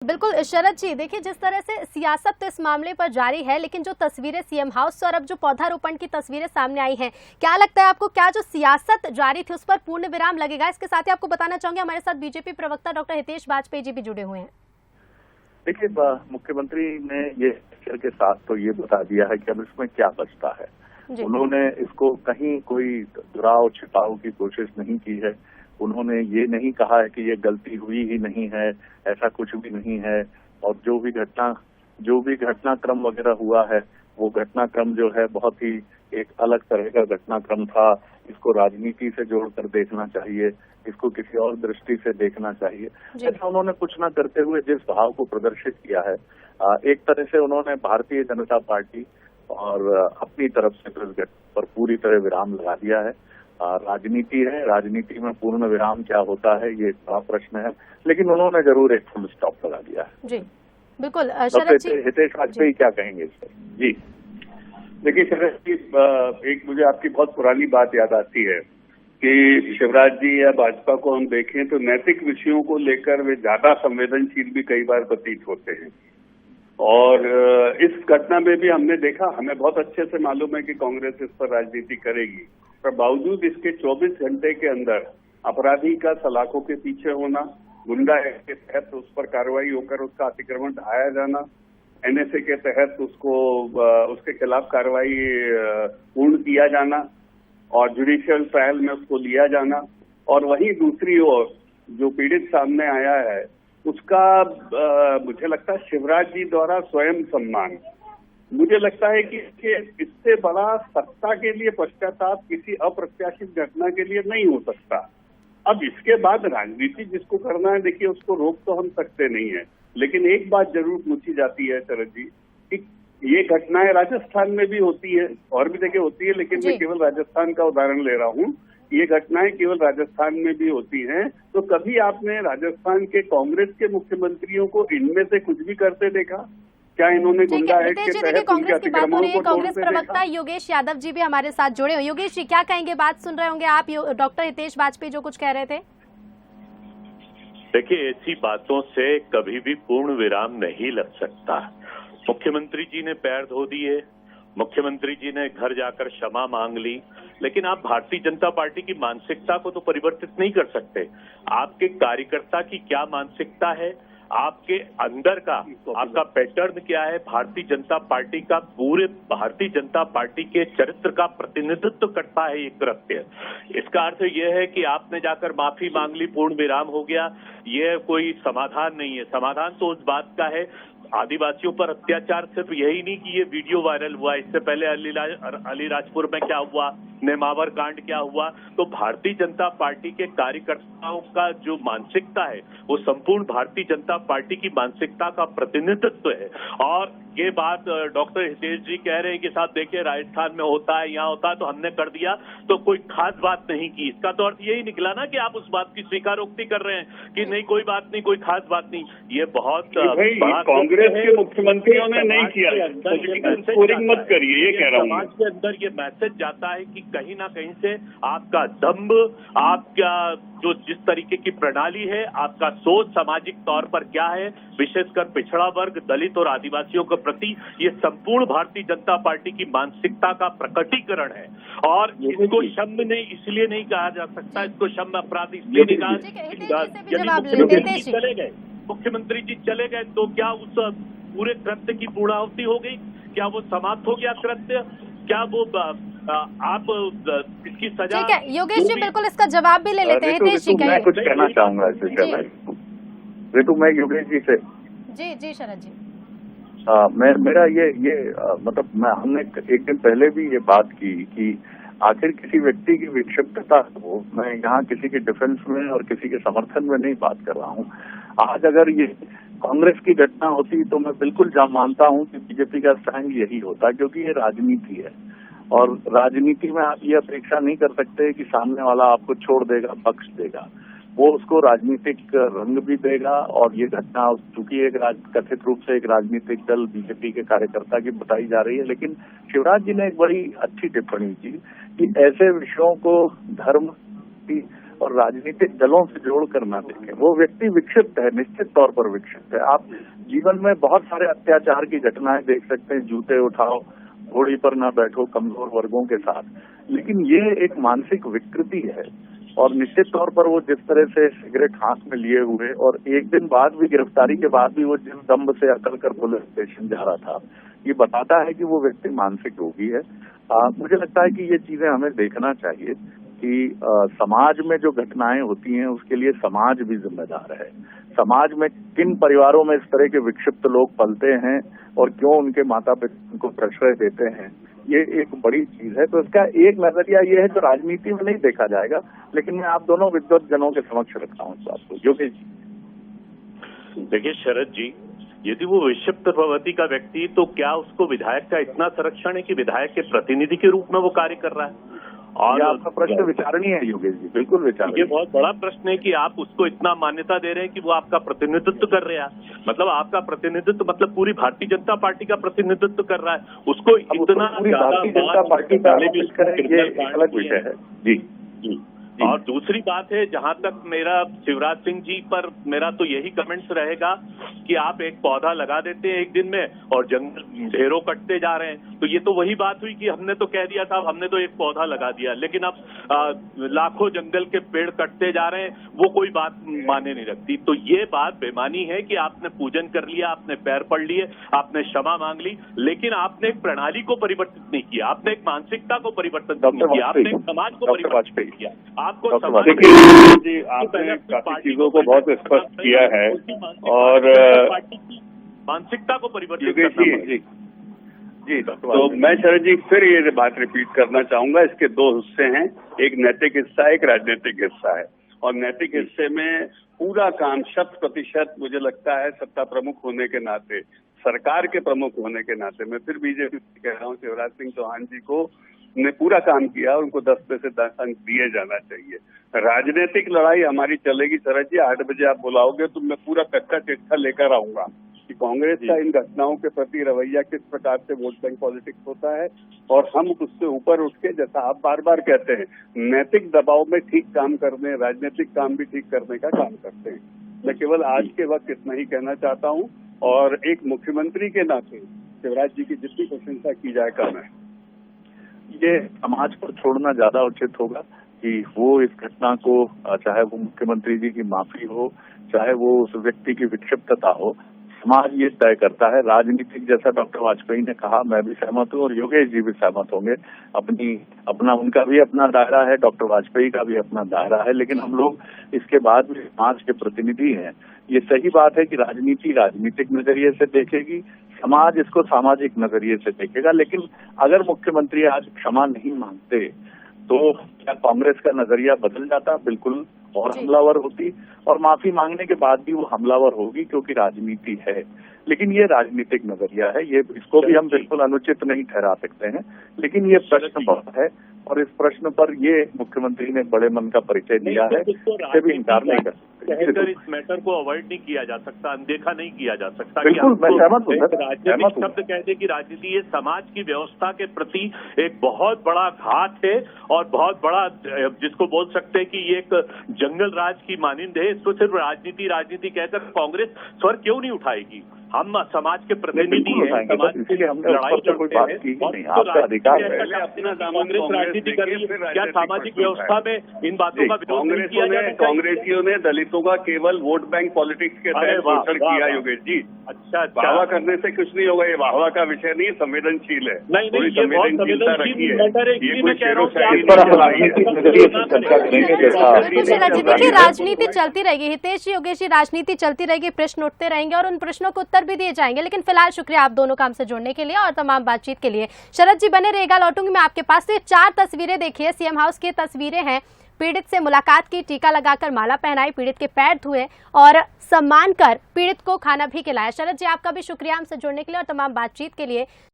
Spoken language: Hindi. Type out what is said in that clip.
बिल्कुल शरद जी, देखिए जिस तरह से सियासत तो इस मामले पर जारी है, लेकिन जो तस्वीरें सीएम हाउस और अब जो पौधारोपण की तस्वीरें सामने आई हैं, क्या लगता है आपको, क्या जो सियासत जारी थी उस पर पूर्ण विराम लगेगा? इसके साथ ही आपको बताना चाहूंगे हमारे साथ बीजेपी प्रवक्ता डॉक्टर हितेश वाजपेयी जी भी जुड़े हुए हैं। देखिए, मुख्यमंत्री ने ये के साथ तो ये बता दिया है कि अब इसमें क्या बचता है। उन्होंने इसको कहीं कोई दुराव छिपाव की कोशिश नहीं की है। उन्होंने ये नहीं कहा है कि ये गलती हुई ही नहीं है, ऐसा कुछ भी नहीं है। और जो भी घटनाक्रम वगैरह हुआ है, वो घटनाक्रम जो है बहुत ही एक अलग तरह का घटनाक्रम था। इसको राजनीति से जोड़कर देखना चाहिए, इसको किसी और दृष्टि से देखना चाहिए। ऐसा उन्होंने कुछ न करते हुए जिस भाव को प्रदर्शित किया है, एक तरह से उन्होंने भारतीय जनता पार्टी और अपनी तरफ से इस घटना पर पूरी तरह विराम लगा दिया है। राजनीति है, राजनीति में पूर्ण विराम क्या होता है ये बड़ा प्रश्न है, लेकिन उन्होंने जरूर एक फुल स्टॉप लगा दिया है। जी बिल्कुल। शरद जी, हितेश वाजपेयी क्या कहेंगे इस पर? जी देखिए शरद जी, एक मुझे आपकी बहुत पुरानी बात याद आती है कि शिवराज जी या भाजपा को हम देखें तो नैतिक विषयों को लेकर वे ज्यादा संवेदनशील भी कई बार प्रतीत होते हैं। और इस घटना में भी हमने देखा, हमें बहुत अच्छे से मालूम है कि कांग्रेस इस पर राजनीति करेगी, पर बावजूद इसके 24 घंटे के अंदर अपराधी का सलाखों के पीछे होना, गुंडा एक्ट के तहत उस पर कार्रवाई होकर उसका अतिक्रमण ढाया जाना, एनएसए के तहत उसके खिलाफ कार्रवाई पूर्ण किया जाना और जुडिशियल ट्रायल में उसको लिया जाना, और वहीं दूसरी ओर जो पीड़ित सामने आया है उसका मुझे लगता है शिवराज जी द्वारा स्वयं सम्मान। मुझे लगता है कि इससे बड़ा सत्ता के लिए पश्चाताप किसी अप्रत्याशित घटना के लिए नहीं हो सकता। अब इसके बाद राजनीति जिसको करना है, देखिए उसको रोक तो हम सकते नहीं है, लेकिन एक बात जरूर पूछी जाती है शरद जी कि ये घटनाएं राजस्थान में भी होती है और भी जगह होती है, लेकिन मैं केवल राजस्थान का उदाहरण ले रहा हूँ। ये घटनाएं केवल राजस्थान में भी होती हैं, तो कभी आपने राजस्थान के कांग्रेस के मुख्यमंत्रियों को इनमें से कुछ भी करते देखा? क्या इन्होंने गुंडा एक्ट के तहत उनके अतिक्रमणों को कांग्रेस प्रवक्ता योगेश यादव जी भी हमारे साथ जुड़े हुए। योगेश जी क्या कहेंगे, बात सुन रहे होंगे आप डॉक्टर हितेश वाजपेयी जो कुछ कह रहे थे? देखिए, ऐसी बातों से कभी भी पूर्ण विराम नहीं लग सकता। मुख्यमंत्री जी ने पैर धो दिए, मुख्यमंत्री जी ने घर जाकर क्षमा मांग ली, लेकिन आप भारतीय जनता पार्टी की मानसिकता को तो परिवर्तित नहीं कर सकते। आपके कार्यकर्ता की क्या मानसिकता है, आपके अंदर का आपका पैटर्न क्या है, भारतीय जनता पार्टी का, पूरे भारतीय जनता पार्टी के चरित्र का प्रतिनिधित्व करता है ये कृत्य। इसका अर्थ यह है कि आपने जाकर माफी मांग ली, पूर्ण विराम हो गया, यह कोई समाधान नहीं है। समाधान तो उस बात का है, आदिवासियों पर अत्याचार सिर्फ यही नहीं कि ये वीडियो वायरल हुआ, इससे पहले अलीराजपुर में क्या हुआ, नेमावर कांड क्या हुआ। तो भारतीय जनता पार्टी के कार्यकर्ताओं का जो मानसिकता है वो संपूर्ण भारतीय जनता पार्टी की मानसिकता का प्रतिनिधित्व है। और ये बात डॉक्टर हितेश जी कह रहे हैं कि साहब देखिए राजस्थान में होता है, यहाँ होता है तो हमने कर दिया, तो कोई खास बात नहीं की। इसका तो अर्थ यही निकला ना कि आप उस बात की स्वीकारोक्ति कर रहे हैं कि नहीं कोई बात नहीं, कोई खास बात नहीं। ये बहुत कांग्रेस के मुख्यमंत्रियों ने नहीं किया, मत करिए, ये कह रहा हूँ। समाज के अंदर ये मैसेज जाता है कि कहीं ना कहीं से आपका दम्भ, आपका जो जिस तरीके की प्रणाली है, आपका सोच सामाजिक तौर पर क्या है, विशेषकर पिछड़ा वर्ग, दलित और आदिवासियों के प्रति, ये संपूर्ण भारतीय जनता पार्टी की मानसिकता का प्रकटीकरण है। और इसको क्षम्य नहीं इसलिए नहीं कहा जा सकता, इसको क्षम्य अपराध इसलिए नहीं कहा, मुख्यमंत्री जी चले गए तो क्या उस पूरे कृत्य की पूर्णाहुति हो गई? क्या वो समाप्त हो गया कृत्य? क्या वो आप इसकी सजा? ठीक है योगेश जी, बिल्कुल इसका जवाब भी ले लेते हैं। हितेश जी मैं कुछ कहना चाहूंगा इस विषय में। रितु, मैं योगेश जी से जी शरद जी, मेरा ये मतलब हमने एक दिन पहले भी ये बात की कि आखिर किसी व्यक्ति की विक्षिप्तता को, मैं यहाँ किसी के डिफेंस में और किसी के समर्थन में नहीं बात कर रहा हूँ। आज अगर ये कांग्रेस की घटना होती तो मैं बिल्कुल मानता हूँ कि बीजेपी का स्टैंड यही होता, क्योंकि ये राजनीति है और राजनीति में आप ये अपेक्षा नहीं कर सकते कि सामने वाला आपको छोड़ देगा, बख्श देगा। वो उसको राजनीतिक रंग भी देगा। और ये घटना चूंकि एक कथित रूप से एक राजनीतिक दल बीजेपी के कार्यकर्ता की बताई जा रही है, लेकिन शिवराज जी ने एक बड़ी अच्छी टिप्पणी की कि ऐसे विषयों को धर्म की और राजनीतिक दलों से जोड़कर ना देखें। वो व्यक्ति विक्षिप्त है, निश्चित तौर पर विक्षिप्त है। आप जीवन में बहुत सारे अत्याचार की घटनाएं देख सकते हैं, जूते उठाओ, घोड़ी पर ना बैठो कमजोर वर्गों के साथ, लेकिन ये एक मानसिक विकृति है। और निश्चित तौर पर वो जिस तरह से सिगरेट हाथ में लिए हुए और एक दिन बाद भी, गिरफ्तारी के बाद भी वो जिस दम्भ से अकल कर पुलिस स्टेशन जा रहा था, ये बताता है कि वो व्यक्ति मानसिक रोगी है। मुझे लगता है कि ये चीजें हमें देखना चाहिए कि समाज में जो घटनाएं होती हैं उसके लिए समाज भी जिम्मेदार है। समाज में किन परिवारों में इस तरह के विक्षिप्त लोग पलते हैं और क्यों उनके माता पिता उनको प्रश्रय देते हैं, ये एक बड़ी चीज है। तो इसका एक नजरिया ये है जो राजनीति में नहीं देखा जाएगा, लेकिन मैं आप दोनों विद्वत जनों के समक्ष रखता हूँ इस बात को। योगेश जी, देखिए शरद जी, यदि वो विक्षिप्त प्रवृत्ति का व्यक्ति, तो क्या उसको विधायक का इतना संरक्षण है कि विधायक के प्रतिनिधि के रूप में वो कार्य कर रहा है? और आपका प्रश्न विचारणीय है योगेश जी, बिल्कुल विचारणीय। ये बहुत बड़ा प्रश्न है कि आप उसको इतना मान्यता दे रहे हैं कि वो आपका प्रतिनिधित्व कर रहा है। मतलब आपका प्रतिनिधित्व मतलब पूरी भारतीय जनता पार्टी का प्रतिनिधित्व कर रहा है, उसको इतना पूरी भारतीय जनता पार्टी का ये अलग विषय है। जी। और दूसरी बात है, जहां तक मेरा शिवराज सिंह जी पर मेरा तो यही कमेंट्स रहेगा कि आप एक पौधा लगा देते हैं एक दिन में और जंगल ढेरों कटते जा रहे हैं। तो ये तो वही बात हुई कि हमने तो कह दिया था, हमने तो एक पौधा लगा दिया, लेकिन अब लाखों जंगल के पेड़ कटते जा रहे हैं, वो कोई बात माने नहीं रखती। तो ये बात बेमानी है कि आपने पूजन कर लिया, आपने पैर पड़ लिए, आपने क्षमा मांग ली, लेकिन आपने एक प्रणाली को परिवर्तित नहीं किया, आपने एक मानसिकता को परिवर्तित नहीं किया, आपने एक समाज को परिवर्तित नहीं किया। आपको जी, आपने काफी चीजों को बहुत स्पष्ट किया है और मानसिकता को परिवर्तित करना। जी, तो मैं शरद जी फिर ये बात रिपीट करना चाहूंगा। इसके दो हिस्से हैं, एक नैतिक हिस्सा है, एक राजनीतिक हिस्सा है। और नैतिक हिस्से में पूरा काम 100% मुझे लगता है सत्ता प्रमुख होने के नाते, सरकार के प्रमुख होने के नाते, मैं फिर बीजेपी कह रहा हूँ, शिवराज सिंह चौहान जी को ने पूरा काम किया, उनको 10 में से 10 अंक दिए जाना चाहिए। राजनीतिक लड़ाई हमारी चलेगी शरद जी, 8 बजे आप बुलाओगे तो मैं पूरा कच्चा चिट्ठा लेकर आऊंगा कि कांग्रेस का इन घटनाओं के प्रति रवैया किस प्रकार से वोट बैंक पॉलिटिक्स होता है, और हम उससे ऊपर उठ के, जैसा आप बार बार कहते हैं, नैतिक दबाव में ठीक काम करने, राजनीतिक काम भी ठीक करने का काम करते हैं। मैं केवल आज के वक्त इतना ही कहना चाहता हूँ, और एक मुख्यमंत्री के नाते शिवराज जी की जितनी प्रशंसा की जाए कम है। ये समाज पर छोड़ना ज्यादा उचित होगा कि वो इस घटना को, चाहे वो मुख्यमंत्री जी की माफी हो, चाहे वो उस व्यक्ति की विक्षिप्तता हो, समाज ये तय करता है। राजनीतिक, जैसा डॉक्टर वाजपेयी ने कहा, मैं भी सहमत हूँ और योगेश जी भी सहमत होंगे, उनका भी अपना दायरा है, डॉक्टर वाजपेयी का भी अपना दायरा है, लेकिन हम लोग इसके बाद भी समाज के प्रतिनिधि हैं। ये सही बात है कि राजनीति राजनीतिक नजरिए से देखेगी, समाज इसको सामाजिक नजरिए से देखेगा। लेकिन अगर मुख्यमंत्री आज क्षमा नहीं मांगते तो क्या कांग्रेस का नजरिया बदल जाता? बिल्कुल, और हमलावर होती, और माफी मांगने के बाद भी वो हमलावर होगी, क्योंकि राजनीति है। लेकिन ये राजनीतिक नजरिया है, ये इसको भी हम बिल्कुल अनुचित नहीं ठहरा सकते हैं। लेकिन ये प्रश्न बहुत है, और इस प्रश्न पर ये मुख्यमंत्री ने बड़े मन का परिचय दिया है, इससे भी इनकार नहीं कर सकते। इस मैटर को अवॉइड नहीं किया जा सकता, अनदेखा नहीं किया जा सकता। बिल्कुल, मैं सहमत हूँ। राजनीतिक शब्द कहते कि राजनीति ये समाज की व्यवस्था के प्रति एक बहुत बड़ा घात है, और बहुत बड़ा, जिसको बोल सकते हैं कि ये एक जंगल राज की मानिंद है। इसको सिर्फ राजनीति राजनीति कहकर कांग्रेस स्वर क्यों नहीं उठाएगी? हम समाज के प्रतिनिधि हैं, समाज की लड़ाई लड़ते हैं, आपका अधिकार है। कांग्रेस राजनीति कर रही है, क्या सामाजिक व्यवस्था में इन बातों का विरोध नहीं किया जाए? कांग्रेसियों ने दलितों का केवल वोट बैंक पॉलिटिक्स के तहत शोषण किया योगेश जी। अच्छा, वाहवा करने से कुछ नहीं होगा, ये वाहवा का विषय नहीं, संवेदनशील है। नहीं, ये बहुत संवेदनशील मैटर है। देखिए, राजनीति चलती रहेगी हितेश जी, योगेश जी, राजनीति चलती रहेगी, प्रश्न उठते रहेंगे और उन प्रश्नों को उत्तर भी दिए जाएंगे। लेकिन फिलहाल शुक्रिया आप दोनों का हमसे जुड़ने के लिए और तमाम बातचीत के लिए। शरद जी बने रहेगा, लौटूंगी मैं आपके पास। तो ये 4 तस्वीरें देखिए, सीएम हाउस की तस्वीरें हैं। पीड़ित से मुलाकात की, टीका लगाकर माला पहनाई, पीड़ित के पैर धुए और सम्मान कर पीड़ित को खाना भी खिलाया। शरद जी आपका भी शुक्रिया हमसे जुड़ने के लिए और तमाम बातचीत के लिए।